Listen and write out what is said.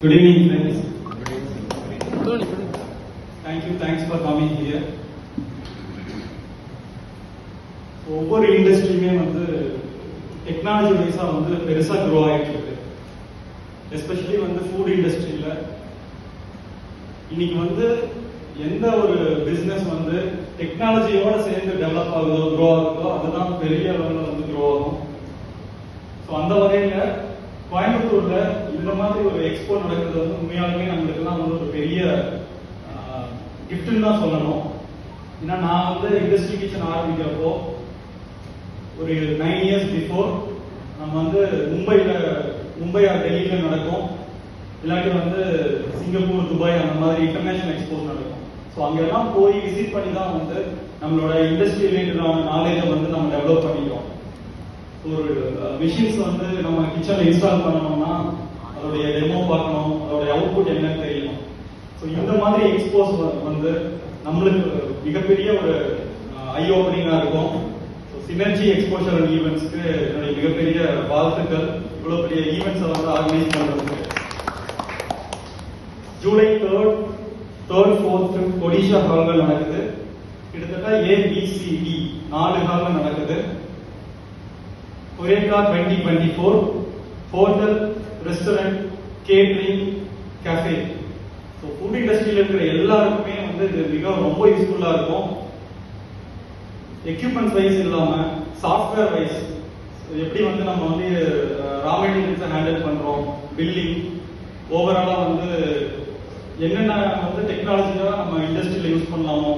Good evening, friends. Thanks for coming here. ஒவ்வொரு இண்டஸ்ட்ரியுமே technology வைஸா பெருசா grow ஆகிட்டு இருக்கு. எஸ்பெஷலி ஃபுட் இண்டஸ்ட்ரியில இன்னைக்கு எந்த ஒரு பிசினஸ் டெக்னாலஜியோட சேர்ந்து டெவலப் ஆகுதோ க்ரோ ஆகுதோ அதுதான் பெரிய அளவில் க்ரோ ஆகும். ஸோ அந்த வகையில கோயம்புத்தூர்ல இந்த மாதிரி ஒரு எக்ஸ்போ நடக்கிறது உண்மையாலுமே நம்மளுக்கெல்லாம் ஒரு பெரிய கிஃப்ட்னு தான் சொல்லணும். ஏன்னா நான் இண்டஸ்ட்ரி கிச்சன் ஆரம்பிக்கிறப்போ ஒரு 9 years பிஃபோர் நம்ம மும்பை டெல்லியில நடக்கும், இல்லாட்டி சிங்கப்பூர் துபாய் அந்த மாதிரி இன்டர்நேஷனல் எக்ஸ்போஸ் நடக்கும். ஸோ அங்கெல்லாம் போய் விசிட் பண்ணி தான் நம்மளோட இண்டஸ்ட்ரி ரிலேட்டடான நாலேஜை நம்ம டெவலப் பண்ணிக்கிறோம். ஒரு மிஷின்ஸ் நம்ம கிச்சன்ல இன்ஸ்டால் பண்ணணும்னா அதோடைய டெமோ பார்க்கணும், அதோடைய அவுட்புட் என்னன்னு தெரியணும். ஸோ இந்த மாதிரி எக்ஸ்போஸ் நம்மளுக்கு மிகப்பெரிய ஒரு ஐ ஓப்பனிங்கா இருக்கும். சினர்ஜி எக்ஸ்போஷர் அண்ட் ஈவெண்ட்ஸ்க்கு என்னுடைய மிகப்பெரிய வாழ்த்துக்கள். இவ்வளவு பெரிய ஈவெண்ட்ஸை ஆர்கனைஸ் பண்றதுக்கு. July 3rd, 4th, 5th Odisha ஹால்கள் நடக்குது. கிட்டத்தட்ட ABCD 4 ஹால்கள் நடக்குது. ஒரேகா 2024 hotel, restaurant, catering, cafe. So food இண்டஸ்ட்ரியில இருக்கிற எல்லாருக்குமே இது ரொம்ப யூஸ்ஃபுல்லா இருக்கும். எக்யூப்மெண்ட்ஸ் வைஸ் இல்லாம சாஃப்ட்வேர் வைஸ் எப்படி நம்ம ரா மெட்டீரியல்ஸை ஹேண்டில் பண்றோம், பில்லிங், ஓவராலா என்னென்ன டெக்னாலஜியா நம்ம இண்டஸ்ட்ரியில யூஸ் பண்ணலாமோ